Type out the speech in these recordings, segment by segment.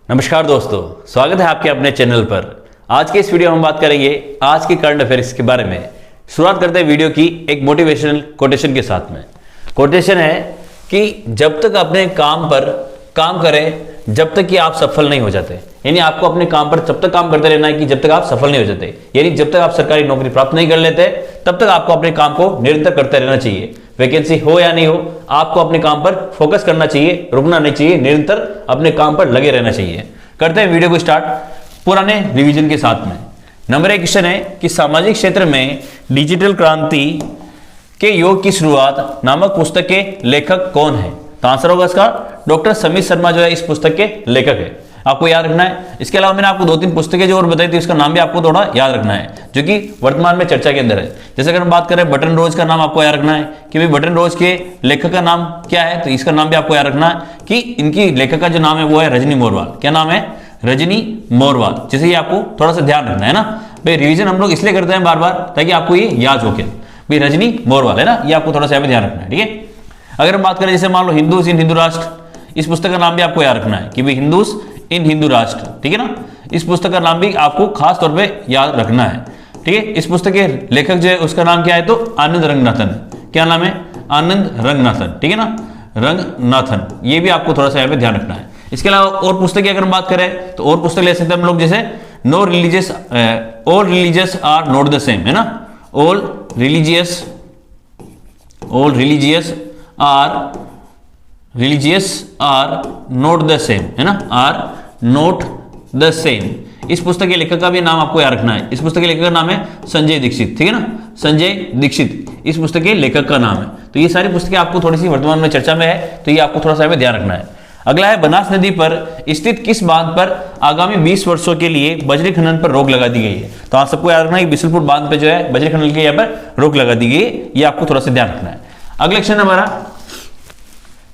नमस्कार दोस्तों, स्वागत है आपके अपने चैनल पर। आज के इस वीडियो में हम बात करेंगे आज के करंट अफेयर्स के बारे में। शुरुआत करते हैं वीडियो की एक मोटिवेशनल कोटेशन के साथ में। कोटेशन है कि जब तक अपने काम पर काम करें जब तक कि आप सफल नहीं हो जाते। यानी आपको अपने काम पर तब तक काम करते रहना है कि जब तक आप सफल नहीं हो जाते। यानी जब तक आप सरकारी नौकरी प्राप्त नहीं कर लेते तब तक आपको अपने काम को निरंतर करते रहना चाहिए। वैकेंसी हो या नहीं हो, आपको अपने काम पर फोकस करना चाहिए, रुकना नहीं चाहिए, निरंतर अपने काम पर लगे रहना चाहिए। करते हैं वीडियो को स्टार्ट पुराने रिवीजन के साथ में। नंबर 1 क्वेश्चन है कि सामाजिक क्षेत्र में डिजिटल क्रांति के योग की शुरुआत नामक पुस्तक के लेखक कौन है? तो आंसर होगा इसका डॉक्टर समीर शर्मा जो है इस पुस्तक के लेखक है। आपको याद रखना है। इसके अलावा मैंने आपको 2-3 पुस्तकें जो और बताई थी उसका नाम भी आपको थोड़ा याद रखना है जो कि वर्तमान में चर्चा के अंदर है। जैसे अगर हम बात करें बटन रोज का नाम आपको याद रखना है कि भाई बटन रोज के लेखक का नाम क्या है, तो इसका नाम भी आपको याद रखना है कि इनकी लेखक का जो नाम है वो है रजनी मोरवाल। क्या नाम है? रजनी मोरवाल। जैसे ये आपको थोड़ा सा ध्यान रखना है ना भाई। रिविजन हम लोग इसलिए करते हैं बार बार ताकि आपको ये याद हो के भाई रजनी मोरवाल है ना, ये आपको थोड़ा सा ध्यान रखना है। ठीक है, अगर हम बात करें जैसे मान लो हिंदूज इन हिंदू राष्ट्र, इस पुस्तक का नाम भी आपको याद रखना है कि भाई हिंदूज इन हिंदू राष्ट्र। ठीक है ना, इस पुस्तक का नाम भी आपको खास तौर पे याद रखना है। ठीक है, इस पुस्तक के लेखक जो है उसका नाम क्या है? तो आनंद रंगनाथन। क्या नाम है? आनंद रंगनाथन। ठीक है ना, रंगनाथन। ये भी आपको थोड़ा सा यहाँ पे ध्यान रखना है। इसके अलावा और पुस्तक की अगर हम बात करें तो और पुस्तक ले सकते हैं हम लोग, जैसे no religious all religious are not the same, है ना। All religious are not the same, है ना, आर नॉट द सेम। इस पुस्तक के लेखक का भी नाम आपको याद रखना है। इस पुस्तक के लेखक का नाम है संजय दीक्षित। ठीक है ना, संजय दीक्षित इस पुस्तक के लेखक का नाम है। तो ये सारी पुस्तकें आपको थोड़ी सी वर्तमान में चर्चा में है, तो ये आपको थोड़ा सा ध्यान रखना है। अगला है बनास नदी पर स्थित किस बांध पर आगामी 20 वर्षों के लिए बजरी खनन पर रोक लगा दी गई है? तो आप सबको याद रखना है कि बिशुलपुर बांध पे जो है बजरी खनन के यहाँ पर रोक लगा दी गई है। ये आपको थोड़ा सा ध्यान रखना है। अगला क्वेश्चन हमारा,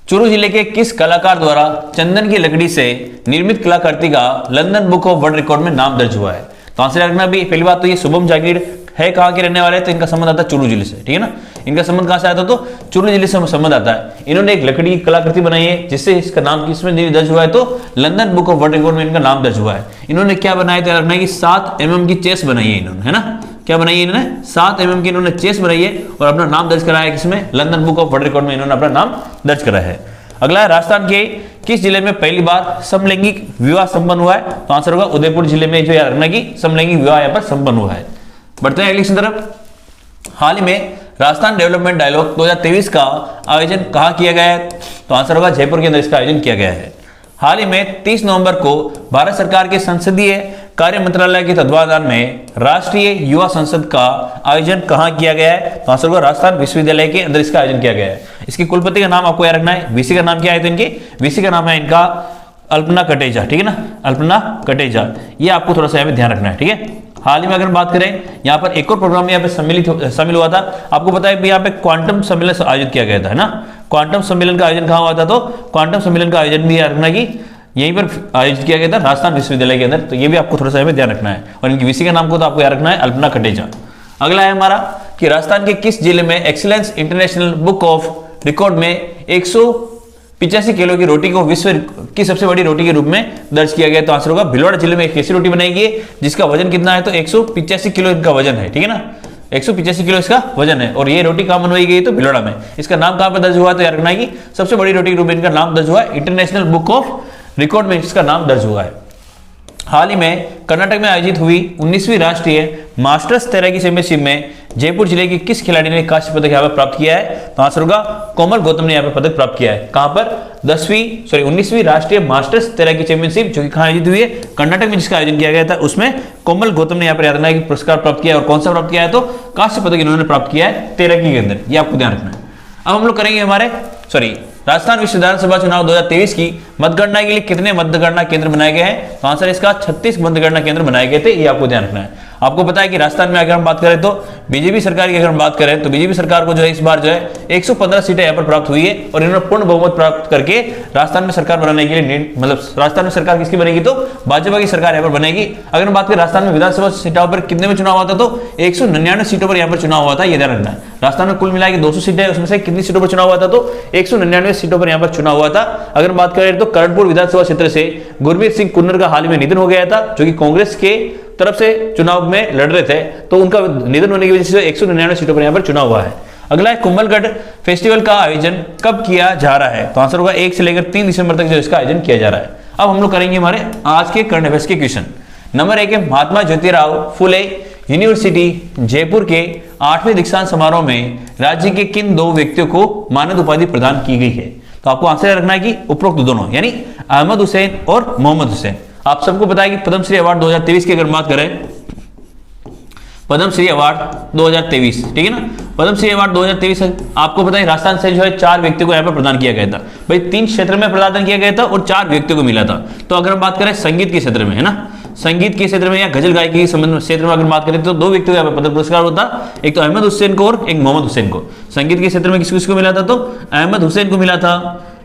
चूरू जिले के किस कलाकार द्वारा चंदन की लकड़ी से निर्मित कलाकृति का London book of world record में नाम दर्ज हुआ है? तो आंसर रखना भी। पहली बात तो ये शुभम जागीर है कहाँ के रहने वाले हैं? तो इनका संबंध आता है चूरू जिले से। ठीक है ना, इनका संबंध कहाँ से आता है? तो चूरू जिले से संबंध आता है। इन्होंने एक लकड़ी की कलाकृति बनाई है जिससे इसका नाम किसमें दर्ज हुआ है? तो London book of world record में इनका नाम दर्ज हुआ है। इन्होंने क्या बनाया? तो रखना है कि 7 mm की चेस बनाई है इन्होंने, है ना। क्या बनाई है इन्होंने? 7 mm की इन्होंने चेस बनाई है और अपना नाम दर्ज कराया है किसमें? London book of world record में इन्होंने अपना नाम दर्ज कराया है। अगला है राजस्थान के किस जिले में पहली बार समलैंगिक विवाह संपन्न हुआ है? तो आंसर होगा उदयपुर जिले में जो याद रखना कि समलैंगिक विवाह यहाँ पर संपन्न हुआ है। बढ़ते हैं अगली तरफ। हाल ही में राजस्थान डेवलपमेंट डायलॉग 2023 का आयोजन कहाँ किया गया है? तो आंसर होगा जयपुर के अंदर इसका आयोजन किया गया है। हाल ही में 30 नवंबर को भारत सरकार के संसदीय कार्य मंत्रालय के तत्वावधान में राष्ट्रीय युवा संसद का आयोजन कहाँ किया गया है? तो आंसर होगा राजस्थान विश्वविद्यालय के अंदर इसका आयोजन किया गया है। इसकी कुलपति का नाम आपको याद रखना है। वीसी का नाम क्या है? तो इनके वीसी का नाम है इनका अल्पना कटेजा। ठीक है ना, अल्पना कटेजा। ये आपको थोड़ा सा यहाँ पे ध्यान रखना है। ठीक है, हाल ही में अगर बात करें यहाँ पर एक और प्रोग्राम यहाँ पे शामिल हुआ था। आपको पता है यहाँ पे क्वांटम सम्मेलन आयोजित किया गया था, है ना। क्वांटम सम्मेलन का आयोजन कहाँ हुआ था? तो क्वांटम सम्मेलन का आयोजन भी याद रखना कि यहीं पर आयोजित किया गया था राजस्थान विश्वविद्यालय के अंदर। तो ये भी आपको थोड़ा सा ध्यान रखना है। और इनकी वीसी का नाम को तो आपको याद रखना है अल्पना कटेजा। अगला है हमारा कि राजस्थान के किस जिले में excellence international book of record में 185 किलो की रोटी को विश्व की सबसे बड़ी रोटी के रूप में दर्ज किया गया? तो आंसर होगा भिलवाड़ा जिले में एक ऐसी रोटी बनाई गई है जिसका वजन कितना है? तो 185 किलो इनका वजन है। ठीक है ना, 185 किलो इसका वजन है। और ये रोटी कहाँ बनवाई गई? तो भिलवाड़ा में। इसका नाम कहाँ पर दर्ज हुआ? तो याद रखना है कि सबसे बड़ी रोटी के रूप में इनका नाम दर्ज हुआ है। इंटरनेशनल बुक ऑफ रिकॉर्ड में इसका नाम दर्ज हुआ है। हाल ही में कर्नाटक में आयोजित हुई 19वीं राष्ट्रीय मास्टर्स तैराकी चैंपियनशिप में जयपुर जिले के किस खिलाड़ी ने कांस्य पदक यहाँ पर प्राप्त किया है? तो आंसर होगा कोमल गौतम ने यहाँ पर पदक प्राप्त किया है। कहां पर? 19वीं राष्ट्रीय मास्टर्स तैराकी चैंपियनशिप जो कि कहां आयोजित हुई है? कर्नाटक में, जिसका आयोजन किया गया था उसमें कोमल गौतम ने यहाँ पर याद रखना है कि पुरस्कार प्राप्त किया है। और कौन सा प्राप्त किया है? तो कांस्य पदक इन्होंने प्राप्त किया है तैराकी के अंदर। ये आपको ध्यान रखना है। अब हम लोग करेंगे हमारे राजस्थान विधानसभा चुनाव 2023 की मतगणना के लिए कितने मतगणना केंद्र बनाए गए हैं? तो आंसर इसका 36 मतगणना केंद्र बनाए गए थे। ये आपको ध्यान रखना है। आपको पता है कि राजस्थान में अगर हम बात करें तो बीजेपी सरकार की अगर हम बात करें तो बीजेपी सरकार को जो है इस बार जो है 115 सीटें यहाँ पर प्राप्त हुई है। और इन्होंने पूर्ण बहुमत प्राप्त करके राजस्थान में सरकार बनाने के लिए मतलब राजस्थान में सरकार किसकी बनेगी? तो भाजपा की सरकार यहाँ पर बनेगी। अगर हम बात करें राजस्थान में विधानसभा सीटों पर कितने में चुनाव हुआ था? तो 199 सीटों पर यहाँ पर चुनाव हुआ था। ये ध्यान रखना है। राजस्थान में कुल मिला के 200 सीटें, उसमें से कितनी सीटों पर चुनाव हुआ था? तो 199 सीटों पर यहाँ पर चुनाव हुआ था। अगर बात करें तो करणपुर विधानसभा क्षेत्र से गुरमीत सिंह कुन्नर का हाल ही में निधन हो गया था, जो कि कांग्रेस के तरफ से चुनाव में लड़ रहे थे, तो उनका निधन होने की वजह से 199 सीटों पर यहाँ पर चुनाव हुआ है। अगला है कुंभलगढ़ फेस्टिवल का आयोजन कब किया जा रहा है? तो आंसर होगा 1 से लेकर 3 दिसंबर तक जो इसका आयोजन किया जा रहा है। अब हम लोग करेंगे हमारे आज के करंट अफेयर्स के क्वेश्चन। नंबर 1 है महात्मा ज्योतिराव फुले यूनिवर्सिटी जयपुर के 8वें दीक्षांत समारोह में राज्य के किन 2 व्यक्तियों को मानद उपाधि प्रदान की गई है? तो आपको आंसर रखना है कि उपरोक्त दोनों, यानी अहमद हुसैन और मोहम्मद हुसैन। आप सबको पता है कि पद्मश्री अवार्ड 2023 की अगर बात करें, पद्मश्री अवार्ड 2023, ठीक है ना, पद्मश्री अवार्ड 2023 आपको पता है राजस्थान से जो है 4 व्यक्तियों को यहाँ पर प्रदान किया गया था। भाई 3 क्षेत्र में प्रदान किया गया था और 4 व्यक्तियों को मिला था। तो अगर हम बात करें संगीत के क्षेत्र में, है ना, संगीत के क्षेत्र में या गजल गायकी के संबंध में क्षेत्र में अगर बात करें तो 2 व्यक्तियों को यहाँ पर पद्म पुरस्कार होता, एक तो अहमद हुसैन को और एक मोहम्मद हुसैन को। संगीत के क्षेत्र में किसको मिला था? तो अहमद हुसैन को मिला था,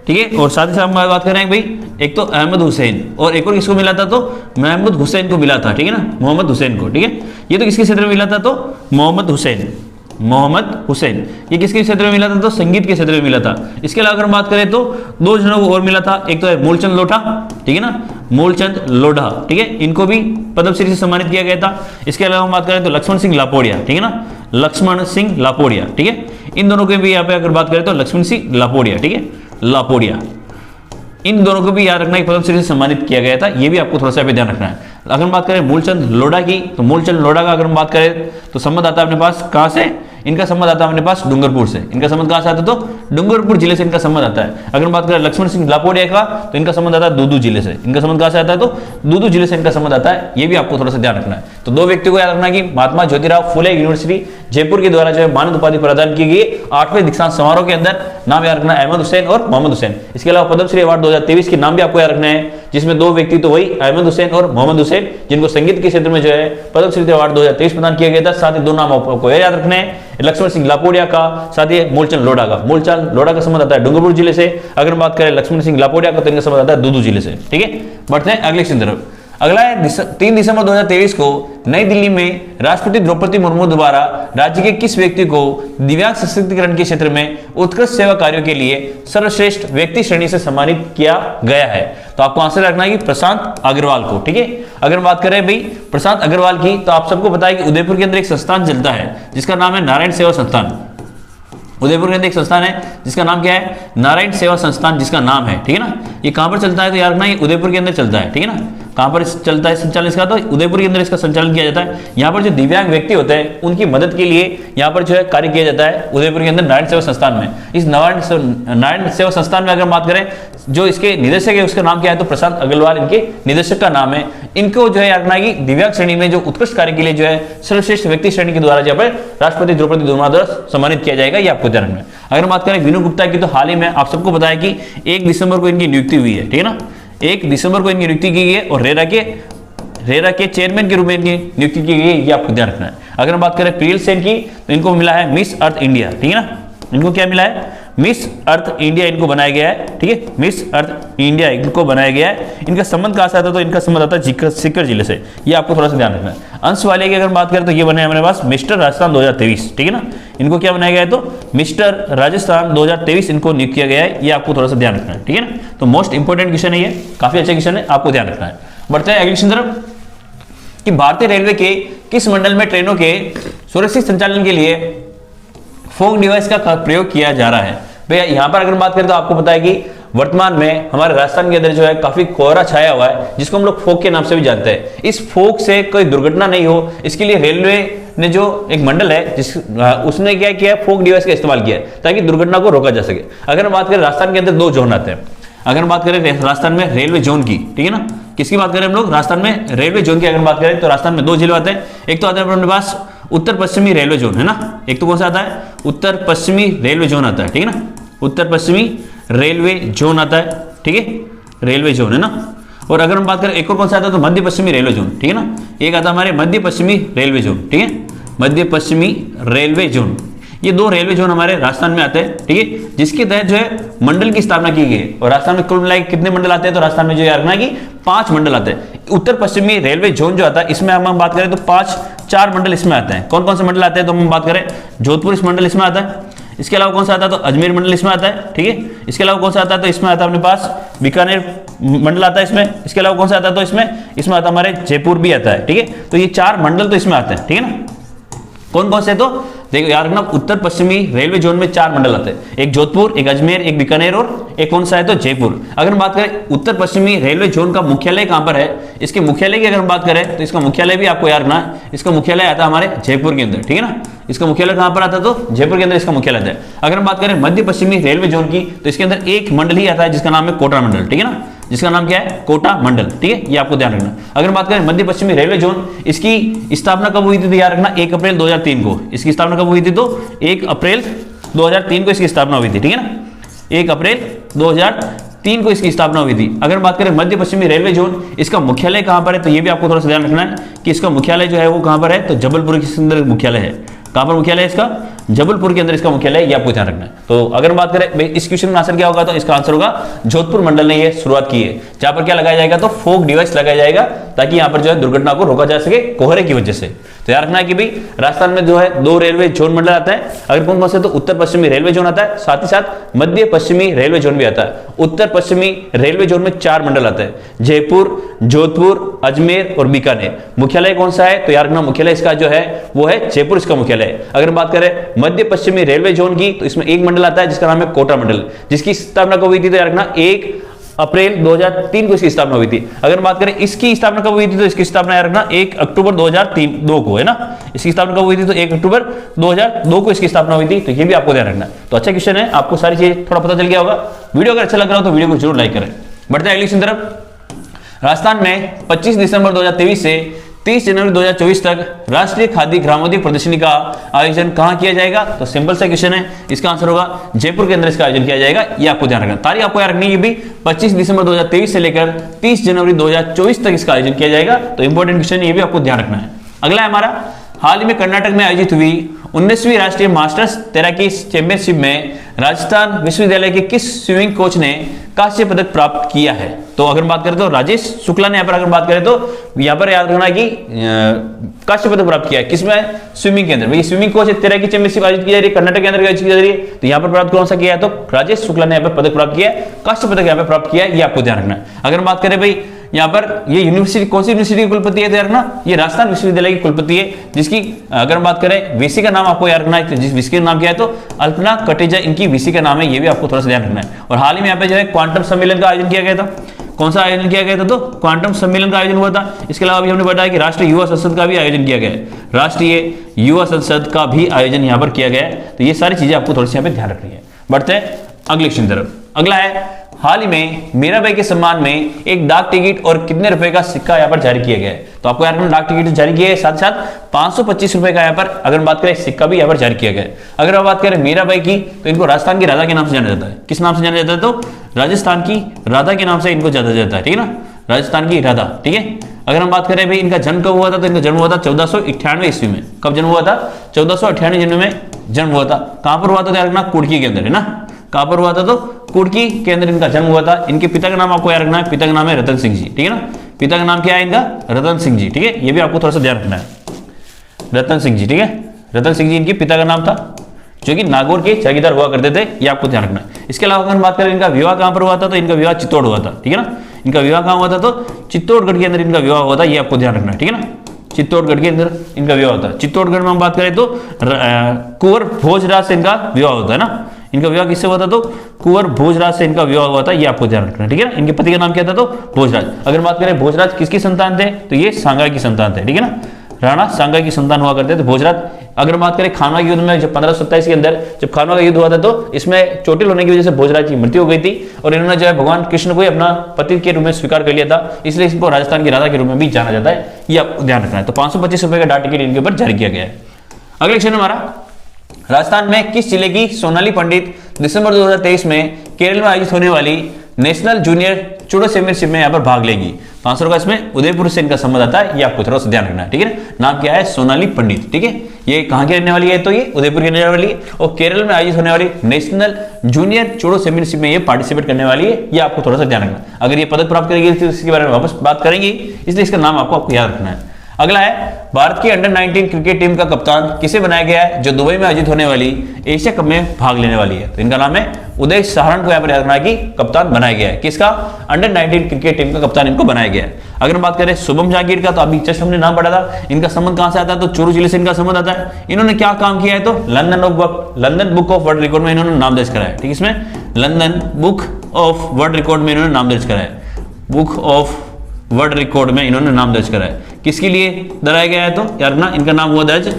ठीक है। और साथ ही साथ हम बात कर रहे हैं भाई, एक तो अहमद हुसैन और एक और किसको मिला था? तो महमूद हुसैन को मिला था, ठीक है ना, मोहम्मद हुसैन को, ठीक है। ये तो किसके क्षेत्र में मिला था? तो मोहम्मद हुसैन, मोहम्मद हुसैन। ये किसके क्षेत्र में मिला था? तो संगीत के क्षेत्र में मिला था। इसके अलावा अगर हम बात करें तो 2 जनों को और मिला था, एक तो है मूलचंद लोढ़ा, ठीक है ना, मूलचंद लोढ़ा, ठीक है, इनको भी पद्मश्री से सम्मानित किया गया था। इसके अलावा हम बात करें तो लक्ष्मण सिंह लापोड़िया, ठीक है ना, लक्ष्मण सिंह लापोड़िया, ठीक है, इन दोनों के भी यहाँ पे अगर बात करें तो लक्ष्मण सिंह लापोड़िया, ठीक है, लापोड़िया, इन दोनों को भी याद रखना है, पद्मश्री से सम्मानित किया गया था। ये भी आपको थोड़ा सा ध्यान रखना है। अगर हम बात करें मूलचंद लोढ़ा की, तो मूलचंद लोढ़ा का अगर हम बात करें तो संबंध आता है अपने पास कहां से? इनका संबंध आता है अपने पास डूंगरपुर से। इनका संबंध कहां से आता है? तो डूंगरपुर जिले से इनका संबंध आता है। अगर हम बात करें लक्ष्मण सिंह लापोड़िया का, तो इनका संबंध आता है दूदू जिले से। इनका संबंध कहां से आता है? तो दूदू जिले से इनका संबंध आता है। ये भी आपको थोड़ा सा ध्यान रखना है। तो 2 व्यक्तियों को याद रखना है कि महात्मा ज्योतिराव फुले यूनिवर्सिटी जयपुर के द्वारा जो है मानद उपाधि प्रदान की गई 8वें दीक्षांत समारोह के अंदर नाम याद रखना है अहमद हुसैन और मोहम्मद हुसैन। इसके अलावा पद्मश्री अवार्ड 2023 के नाम भी आपको याद रखना है, जिसमें 2 व्यक्ति तो वही अहमद हुसैन और मोहम्मद हुसैन, जिनको संगीत के क्षेत्र में जो है पद्मश्री अवार्ड 2023 प्रदान किया गया था। साथ ही 2 नाम आपको याद रखने हैं, लक्ष्मण सिंह लापोड़िया का, साथ ही मूलचंद लोढ़ा का। मूलचंद लोढ़ा का संबंध आता है डूंगरपुर जिले से। अगर हम बात करें लक्ष्मण सिंह लापोड़िया का, तो इनका संबंध आता है दूदू जिले से, ठीक है। बढ़ते हैं अगले क्वेश्चन तरफ। अगला है 3 दिसंबर 2023 को नई दिल्ली में राष्ट्रपति द्रौपदी मुर्मू द्वारा राज्य के किस व्यक्ति को दिव्यांग सशक्तिकरण के क्षेत्र में उत्कृष्ट सेवा कार्यों के लिए सर्वश्रेष्ठ व्यक्ति श्रेणी से सम्मानित किया गया है? तो आपको आंसर रखना है कि प्रशांत अग्रवाल को, ठीक है। अगर बात करें भाई प्रशांत अग्रवाल की, तो आप सबको पता है कि उदयपुर के अंदर एक संस्थान चलता है जिसका नाम है नारायण सेवा संस्थान। उदयपुर के अंदर एक संस्थान है जिसका नाम क्या है? नारायण सेवा संस्थान, जिसका नाम है, ठीक है ना। ये कहां पर चलता है? तो याद रखना ये उदयपुर के अंदर चलता है, ठीक है ना। कहां पर चलता है संचालन इसका? तो उदयपुर के अंदर इसका संचालन किया जाता है। यहाँ पर जो दिव्यांग व्यक्ति होते हैं उनकी मदद के लिए यहाँ पर जो है कार्य किया जाता है उदयपुर के अंदर नारायण सेवा संस्थान में। इस नारायण सेवा संस्थान में अगर बात करें, जो इसके निदेशक है उसका नाम क्या है? तो प्रशांत अग्रवाल इनके निदेशक का नाम है। इनको जो है याद रखना है कि दिव्यांग श्रेणी में जो उत्कृष्ट कार्य के लिए जो है सर्वश्रेष्ठ व्यक्ति श्रेणी के द्वारा जहाँ पर राष्ट्रपति द्रौपदी मुर्मू द्वारा सम्मानित किया जाएगा, ये आपको ध्यान रखना है। अगर बात करें विनू गुप्ता की, तो हाल ही में आप सबको पता है कि 1 दिसंबर को इनकी नियुक्ति हुई है, ठीक है ना। 1 दिसंबर को इनकी नियुक्ति की गई है और रेरा के चेयरमैन के रूप में इनकी नियुक्ति की गई है, ये आपको ध्यान रखना है। अगर हम बात करें प्रियल सेन की, तो इनको मिला है मिस अर्थ इंडिया, ठीक है ना। इनको क्या मिला है? मिस अर्थ इंडिया इनको बनाया गया है, ठीक है, मिस अर्थ इंडिया इनको बनाया गया है। इनका संबंध कहां से आता है? तो इनका संबंध आता है सीकर जिले से। ये आपको थोड़ा सा ध्यान रखना है। अंश वाले की अगर बात करें तो ये बने हमारे पास मिस्टर राजस्थान 2023, ठीक है ना। इनको क्या बनाया गया है? तो मिस्टर राजस्थान 2023 इनको नियुक्त किया गया है। ये आपको थोड़ा सा ध्यान रखना है, ठीक है ना। तो मोस्ट इंपोर्टेंट क्वेश्चन है, ये काफी अच्छा क्वेश्चन है, आपको ध्यान रखना है। बढ़ते हैं अगले क्वेश्चन तरफ कि भारतीय रेलवे के किस मंडल में ट्रेनों के सुरक्षित संचालन के लिए फोग डिवाइस का प्रयोग किया जा रहा है? भैया यहाँ पर अगर बात करें तो आपको पता है कि वर्तमान में हमारे राजस्थान के अंदर जो है काफी कोहरा छाया हुआ है, जिसको हम लोग फोग के नाम से भी जानते हैं। इस फोग से कोई दुर्घटना नहीं हो, इसके लिए रेलवे ने जो एक मंडल है उसने क्या किया है? फोग डिवाइस का इस्तेमाल किया है ताकि दुर्घटना को रोका जा सके। अगर हम बात करें राजस्थान के अंदर 2 जोन आते हैं। अगर हम बात करें राजस्थान में रेलवे जोन की, ठीक है ना, किसकी बात करें हम लोग? राजस्थान में रेलवे जोन की अगर बात करें तो राजस्थान में 2 जिले आते हैं। एक तो आता है अपने पास उत्तर पश्चिमी रेलवे जोन, है ना। एक तो कौन सा आता है? उत्तर पश्चिमी रेलवे जोन आता है, ठीक है ना। उत्तर पश्चिमी रेलवे जोन आता है, ठीक है, रेलवे जोन, है ना। और अगर हम बात करें एक और कौन सा आता है? तो मध्य पश्चिमी रेलवे जोन, ठीक है ना। एक आता है हमारे मध्य पश्चिमी रेलवे जोन, ठीक है, मध्य पश्चिमी रेलवे जोन। ये 2 रेलवे जोन हमारे राजस्थान में आते हैं, ठीक है, जिसके तहत जो है मंडल की स्थापना की गई है। और राजस्थान में कुल मिलाकर कितने मंडल आते हैं? तो राजस्थान में जो याद रखना है कि 5 मंडल आते हैं। उत्तर पश्चिमी रेलवे जोन जो आता है, इसमें हम बात करें तो 4 मंडल इसमें आते हैं। कौन कौन से मंडल आते हैं? तो हम बात करें जोधपुर इस मंडल इसमें आता है, इसके अलावा कौन सा आता है, तो अजमेर मंडल इसमें आता है, ठीक है। इसके अलावा कौन सा आता है, तो इसमें आता है अपने पास बीकानेर मंडल आता है इसमें। इसके अलावा कौन सा आता है, तो इसमें आता है हमारे जयपुर भी आता है, ठीक है। तो ये 4 मंडल तो इसमें आते हैं, ठीक है ना। कौन कौन से, तो देखो यार रखना, उत्तर पश्चिमी रेलवे जोन में 4 मंडल आते हैं, एक जोधपुर, एक अजमेर, एक बीकानेर और एक कौन सा है, तो जयपुर। अगर हम बात करें उत्तर पश्चिमी रेलवे जोन का मुख्यालय कहां पर है, इसके मुख्यालय की अगर हम बात करें तो इसका मुख्यालय भी आपको याद रखना है, इसका मुख्यालय आता है हमारे जयपुर के अंदर, ठीक है ना। इसका मुख्यालय कहां पर आता है, तो जयपुर के अंदर इसका मुख्यालय आता है। अगर हम बात करें मध्य पश्चिमी रेलवे जोन की, तो इसके अंदर एक मंडल ही आता है जिसका नाम है कोटा मंडल, ठीक है ना, जिसका नाम क्या है, कोटा मंडल, ठीक है, ये आपको ध्यान रखना। अगर बात करें मध्य पश्चिमी रेलवे जोन, इसकी स्थापना कब हुई थी, तो याद रखना 1 अप्रैल 2003 को इसकी स्थापना कब हुई थी, तो 1 अप्रैल 2003 को इसकी स्थापना हुई थी, ठीक है ना। 1 अप्रैल 2003 को इसकी स्थापना हुई थी। अगर बात करें मध्य पश्चिमी रेलवे जोन, इसका मुख्यालय कहां पर है, तो ये भी आपको थोड़ा सा ध्यान रखना है कि इसका मुख्यालय जो है वो कहां पर है, तो जबलपुर के अंदर मुख्यालय है। कहां पर मुख्यालय है इसका, जबलपुर के अंदर इसका मुख्यालय, ये आपको ध्यान रखना है। तो अगर बात करें भाई इस क्वेश्चन का आंसर क्या होगा, तो इसका आंसर होगा जोधपुर मंडल ने ये शुरुआत की है, जहां पर क्या लगाया जाएगा, तो फोक डिवाइस लगाया जाएगा ताकि यहां पर जो है दुर्घटना को रोका जा सके कोहरे की वजह से। तो याद रखना है कि भाई राजस्थान में जो है 2 रेलवे जोन मंडल आता है। अगर कौन कौन से, तो उत्तर पश्चिमी रेलवे जोन आता है, साथ ही साथ मध्य पश्चिमी रेलवे जोन भी आता है। उत्तर पश्चिमी रेलवे जोन में 4 मंडल आते हैं, जयपुर, जोधपुर, अजमेर और बीकानेर। मुख्यालय कौन सा है, तो याद रखना मुख्यालय इसका जो है वो है जयपुर, इसका मुख्यालय है। अगर बात करें मध्य पश्चिमी रेलवे जोन की, तो इसमें एक मंडल आता है जिसका नाम है कोटा मंडल, जिसकी स्थापना कब हुई थी, तो याद रखना 1 अप्रैल 2003 को इसकी स्थापना हुई थी। अगर बात करें इसकी स्थापना कब हुई थी, तो इसकी स्थापना याद रखना 1 अक्टूबर 2002 को, है ना। इसकी स्थापना कब हुई थी, तो 1 अक्टूबर 2002 को इसकी स्थापना हुई थी। तो ये भी आपको ध्यान रखना है। तो अच्छा क्वेश्चन है, आपको सारी चीजें थोड़ा पता चल गया होगा। वीडियो अगर अच्छा लग रहा हो तो वीडियो को जरूर लाइक करें। बढ़ते हैं अगली क्वेश्चन तरफ। राजस्थान में 25 दिसंबर 2023 से 30 जनवरी 2024 तक राष्ट्रीय खादी ग्रामोद्योग प्रदर्शनी का आयोजन कहां किया जाएगा, तो सिंपल सा क्वेश्चन है, इसका आंसर होगा जयपुर के अंदर इसका आयोजन किया जाएगा। ये आपको ध्यान रखना, तारीख आपको याद रखनी है भी 25 दिसंबर 2023 से लेकर 30 जनवरी 2024 तक इसका आयोजन किया जाएगा। तो इंपॉर्टेंट क्वेश्चन ये भी आपको ध्यान रखना है। अगला है हमारा, हाल ही में कर्नाटक में आयोजित हुई 19वीं राष्ट्रीय मास्टर्स तैराकी चैंपियनशिप में राजस्थान विश्वविद्यालय के किस स्विमिंग कोच ने कांस्य पदक प्राप्त किया है। तो अगर बात करें तो राजेश शुक्ला ने, यहाँ पर अगर बात करें तो यहाँ पर याद रखना कि कांस्य पदक प्राप्त किया है, किसमें, स्विमिंग के अंदर। भाई स्विमिंग कोच तैराकी चैंपियनशिप आयोजित की जा रही है, कर्नाटक के अंदर आयोजित की जा रही है। तो यहाँ पर प्राप्त कौन सा किया है, तो राजेश शुक्ला ने यहाँ पर पदक प्राप्त किया है, कांस्य पदक यहाँ पर प्राप्त किया है। ये आपको ध्यान रखना है। अगर बात करें भाई यहाँ पर ये यूनिवर्सिटी कौन सी यूनिवर्सिटी की कुलपति है, तो याद रखना ये राजस्थान विश्वविद्यालय की कुलपति है, जिसकी अगर हम बात करें वीसी का नाम आपको याद रखना है, जिस वीसी का नाम क्या है, तो अल्पना कटेजा इनकी वीसी का नाम है। ये भी आपको थोड़ा सा ध्यान रखना है। और हाल ही में यहाँ पे जो है क्वांटम सम्मेलन का आयोजन किया गया था। कौन सा आयोजन किया गया था, तो क्वांटम सम्मेलन का आयोजन हुआ था। इसके अलावा भी हमने बताया कि राष्ट्रीय युवा संसद का भी आयोजन किया गया है, राष्ट्रीय युवा संसद का भी आयोजन यहाँ पर किया गया है। तो ये सारी चीजें आपको थोड़ी सी यहाँ पे ध्यान रखनी है। बढ़ते हैं अगले क्वेश्चन तरफ। अगला है, हाल ही में मीराबाई के सम्मान में एक डाक टिकट और कितने रुपए का सिक्का यहाँ पर जारी किया गया है। तो आपको यार डाक टिकट जारी किया है, साथ साथ 525 रुपए का यहाँ पर अगर बात करें सिक्का भी यहाँ पर जारी किया गया है। अगर आप बात करें मीराबाई की, तो इनको राजस्थान की राधा के नाम से जाना जाता है। किस नाम से जाना जाता है, तो राजस्थान की राधा के नाम से इनको जाना जाता है, ठीक है ना, राजस्थान की राधा, ठीक है। अगर हम बात करें भाई इनका जन्म कब हुआ था, तो इनका जन्म हुआ था 1498 ईस्वी में। कब जन्म हुआ था, 1498 जन्म में जन्म हुआ था। कहां पर हुआ था, याद रखना कुड़की के अंदर, है ना। कहां पर हुआ था, तो कुड़की के अंदर इनका जन्म हुआ था। इनके पिता का नाम आपको याद रखना है, पिता का नाम है रतन सिंह जी, ठीक है ना। पिता का नाम क्या है इनका, रतन सिंह जी, ठीक है। ये भी आपको थोड़ा सा ध्यान रखना है, रतन सिंह जी, ठीक है। रतन सिंह जी इनके पिता का नाम था, जो कि नागौर के जागीरदार हुआ करते थे। ये आपको ध्यान रखना है। इसके अलावा अगर बात करें इनका विवाह कहां पर हुआ था, तो इनका विवाह चित्तौड़ हुआ था, ठीक है ना। इनका विवाह कहां हुआ था, तो चित्तौड़गढ़ के अंदर इनका विवाह हुआ था। ये आपको ध्यान रखना है, ठीक है ना। चित्तौड़गढ़ के अंदर इनका विवाह होता है। चित्तौड़गढ़ में हम बात करें तो कुंवर भोजराज से इनका विवाह होता है ना। इनका विवाह किससे हुआ था, तो कुंवर भोजराज से इनका विवाह हुआ था। ये आपको ध्यान रखना है, ठीक है ना। इनके पति का नाम क्या था, तो भोजराज। अगर बात करें भोजराज किसकी संतान थे, तो ये सांगा की संतान थे, ठीक है ना। राणा सांगा की संतान हुआ करते थे भोजराज। अगर बात करें खानवा के युद्ध में, जब 1527 के अंदर जब खानवा का युद्ध हुआ था, तो इसमें चोटिल होने की वजह से भोजराज की मृत्यु हो गई थी और इन्होंने जो है भगवान कृष्ण को ही अपना पति के रूप में स्वीकार कर लिया था। इसलिए इसको राजस्थान की राधा के रूप में भी जाना जाता है। ये आपको ध्यान रखना है। तो 525 रुपए का डाक टिकट इनके ऊपर जारी किया गया है। अगले क्वेश्चन हमारा, राजस्थान में किस जिले की सोनाली पंडित दिसंबर 2023 में केरल में आयोजित होने वाली नेशनल जूनियर जूडो चैंपियनशिप में यहाँ पर भाग लेगी। तो आंसर होगा इसमें उदयपुर से इनका संबंध आता है। ये आपको थोड़ा सा ध्यान रखना है, ठीक है। नाम क्या है, सोनाली पंडित, ठीक है। ये कहाँ की रहने वाली है, तो ये उदयपुर की रहने वाली है और केरल में आयोजित होने वाली नेशनल जूनियर जूडो चैंपियनशिप में ये पार्टिसिपेट करने वाली है। ये आपको थोड़ा सा ध्यान रखना है। अगर ये पदक प्राप्त करेगी तो इसके बारे में वापस बात करेंगे, इसलिए इसका नाम आपको याद रखना है। अगला है भारत की अंडर 19 क्रिकेट टीम का कप्तान किसे बनाया गया है, जो दुबई में आयोजित होने वाली एशिया कप में भाग लेने वाली है। तो इनका नाम है उदय सहारण को यहाँ पर याद रखना कि कप्तान बनाया गया है। किसका? अंडर 19 क्रिकेट टीम का कप्तान इनको बनाया गया है। अगर बात करें शुभम जहांगीर का, तो अभी जस्ट हमने नाम पढ़ा था। इनका संबंध कहां से आता है? तो चूरू जिले से इनका संबंध आता है। इन्होंने क्या काम किया है? तो London book of world record में इन्होंने नाम दर्ज करा है। ठीक है, इसमें London book of world record में इन्होंने नाम दर्ज करा है। बुक ऑफ वर्ल्ड रिकॉर्ड में इन्होंने नाम दर्ज करा है। किसके लिए दर्जाया गया है? तो यार ना इनका नाम हुआ दर्ज,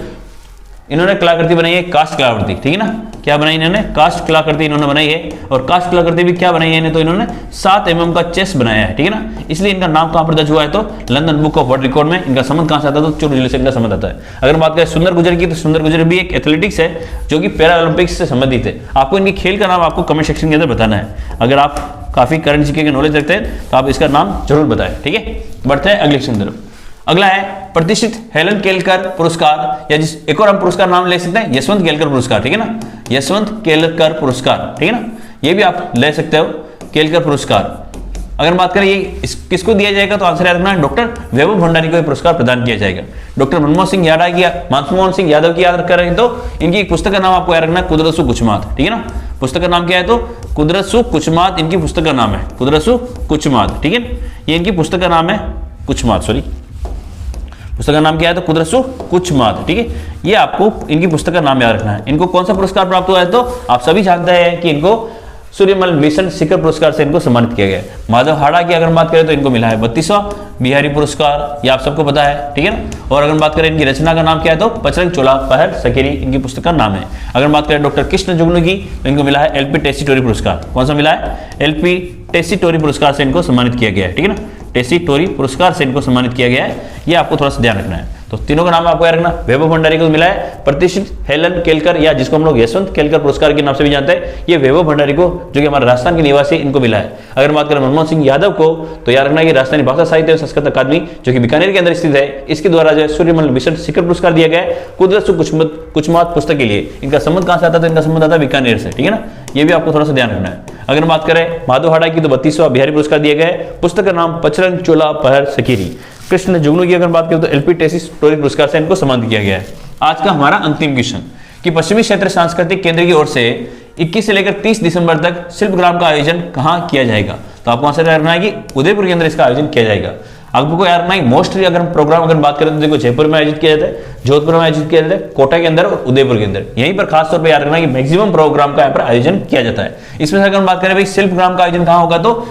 इन्होंने कलाकृति बनाई है कास्ट कलाकृति। ठीक है ना, क्या बनाई इन्होंने? कास्ट कलाकृति इन्होंने बनाई है। और कास्ट कलाकृति भी क्या बनाई है? तो इन्होंने 7 mm का चेस बनाया है। ठीक है ना, इसलिए इनका नाम कहां पर दर्ज हुआ है? तो London book of world record में। इनका संबंध कहां से आता है? तो चूरू जिले से इनका संबंध आता है। अगर बात करें सुंदर गुर्जर की, तो सुंदर गुर्जर भी एक एथलेटिक्स है जो कि पैरा ओलंपिक्स से संबंधित है। आपको इनकी खेल का नाम आपको कमेंट सेक्शन के अंदर बताना है। अगर आप काफी करंट जीके के नॉलेज रखते हैं तो आप इसका नाम जरूर बताएं। ठीक है, बढ़ते हैं अगले क्वेश्चन तरफ। अगला है प्रतिष्ठित हेलन केलकर पुरस्कार, या जिस एक और हम पुरस्कार नाम ले सकते हैं यशवंत केलकर पुरस्कार। ठीक है ना, यशवंत केलकर पुरस्कार। ठीक है ना, ये भी आप ले सकते हो, केलकर पुरस्कार। अगर बात करें ये किसको दिया जाएगा, तो आंसर याद रखना है डॉक्टर वैभव भंडारी को पुरस्कार प्रदान किया जाएगा। डॉक्टर मनमोहन सिंह यादव की याद करें तो इनकी पुस्तक का नाम आपको याद रखना है कुदरतसु कुचमात। ठीक है ना, पुस्तक का नाम क्या है? तो कुदरतसु कुचमात इनकी पुस्तक का नाम है, कुदरतसु कुचमात। ठीक है, ये इनकी पुस्तक का नाम है कुचमात, सॉरी पुस्तक का नाम क्या है? तो कुदरतसु कुचमात। ठीक है, ये आपको इनकी पुस्तक का नाम याद रखना है। इनको कौन सा पुरस्कार प्राप्त हुआ है? तो आप सभी जानते हैं कि इनको सूर्यमल मिशन शिखर पुरस्कार से इनको सम्मानित किया गया है। माधव हाड़ा की अगर बात करें तो इनको मिला है 32वां बिहारी पुरस्कार, ये आप सबको पता है। ठीक है ना, और अगर बात करें इनकी रचना का नाम क्या है? तो पचरंग चोला पहर सकेरी इनकी पुस्तक का नाम है। अगर बात करें डॉक्टर कृष्ण जुगनू की, तो इनको मिला है एलपी टेसीटोरी पुरस्कार। कौन सा मिला है? एलपी टेसीटोरी पुरस्कार से इनको सम्मानित किया गया है। ठीक है ना, टेसीटोरी पुरस्कार से इनको सम्मानित किया गया है, ये आपको थोड़ा सा ध्यान रखना है। तो तीनों का नाम आपको याद रखना। वैभव भंडारी को मिला है प्रतिष्ठित हेलन केलकर, या जिसको हम लोग यशवंत केलकर पुरस्कार के नाम से भी जानते हैं, ये वैभव भंडारी को, जो कि हमारे राजस्थान के निवासी, इनको मिला है। अगर बात करें मनमोहन सिंह यादव को, तो याद रखना कि राजस्थानी भाषा साहित्य और संस्कृत अकादमी, जो कि बीकानेर के अंदर स्थित है, इसके द्वारा जो है सूर्यमल मिशन शिखर पुरस्कार दिया गया है कुदरतसु कुचमात पुस्तक के लिए। इनका संबंध कहां से आता है? तो इनका संबंध आता है बीकानेर से। ठीक है ना, ये भी आपको थोड़ा सा ध्यान रखना है। अगर बात करें माधव हाड़ा की, तो 32वां बिहारी पुरस्कार दिया गया है। पुस्तक का नाम पचरंग चोला पहर सकेरी। कृष्ण जुगनू की अगर बात करें तो एलपी टेसीटोरी पुरस्कार से इनको सम्मानित किया गया है। आज का हमारा अंतिम क्वेश्चन कि पश्चिमी क्षेत्र सांस्कृतिक केंद्र की ओर से 21 से लेकर 30 दिसंबर तक शिल्पग्राम का आयोजन कहां किया जाएगा? तो आपको आंसर करना है कि उदयपुर के अंदर इसका आयोजन किया जाएगा। आपको याद रखना है मोस्टली अगर प्रोग्राम अगर बात करें तो देखो जयपुर में आयोजित किया जाता है, जोधपुर में आयोजित किया जाता है, कोटा के अंदर और उदयपुर के अंदर। यहीं पर खास तौर पर याद रखना है कि मैक्सिमम प्रोग्राम का यहाँ पर आयोजन किया जाता है। इसमें से अगर बात करें भाई शिल्पग्राम का आयोजन कहां होगा, तो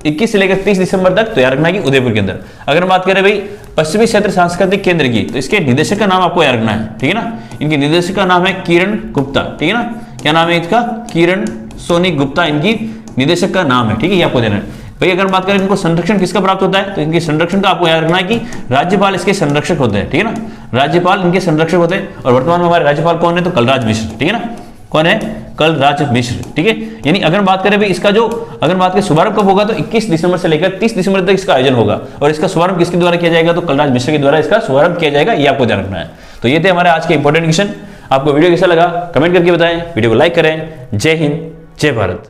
21 से लेकर 30 दिसंबर तक, तो याद रखना है कि उदयपुर के अंदर। अगर बात करें भाई पश्चिमी क्षेत्र सांस्कृतिक केंद्र की, तो इसके निदेशक का नाम आपको याद रखना है। ठीक है ना, इनके निदेशक का नाम है किरण गुप्ता। ठीक है ना, क्या नाम है इसका? किरण सोनी गुप्ता इनकी निदेशक का नाम है। ठीक है, ये आपको देना है भाई। अगर बात करें इनको संरक्षण किसका प्राप्त होता है, तो इनके संरक्षण का आपको याद रखना है कि राज्यपाल इसके संरक्षक होते हैं। ठीक है ना, राज्यपाल इनके संरक्षक होते हैं। और वर्तमान में हमारे राज्यपाल कौन है? तो कलराज मिश्र। ठीक है ना, कौन है? कलराज मिश्र। ठीक है, यानी अगर बात करें भाई इसका जो अगर बात करें शुभारंभ कब होगा, तो 21 दिसंबर से लेकर 30 दिसंबर तक इसका आयोजन होगा। और इसका शुभारंभ किसके द्वारा किया जाएगा? तो कलराज मिश्र के द्वारा इसका शुभारंभ किया जाएगा, ये आपको ध्यान रखना है। तो ये थे हमारे आज के इंपॉर्टेंट क्वेश्चन। आपको वीडियो कैसा लगा कमेंट करके बताएं, वीडियो को लाइक करें। जय हिंद, जय भारत।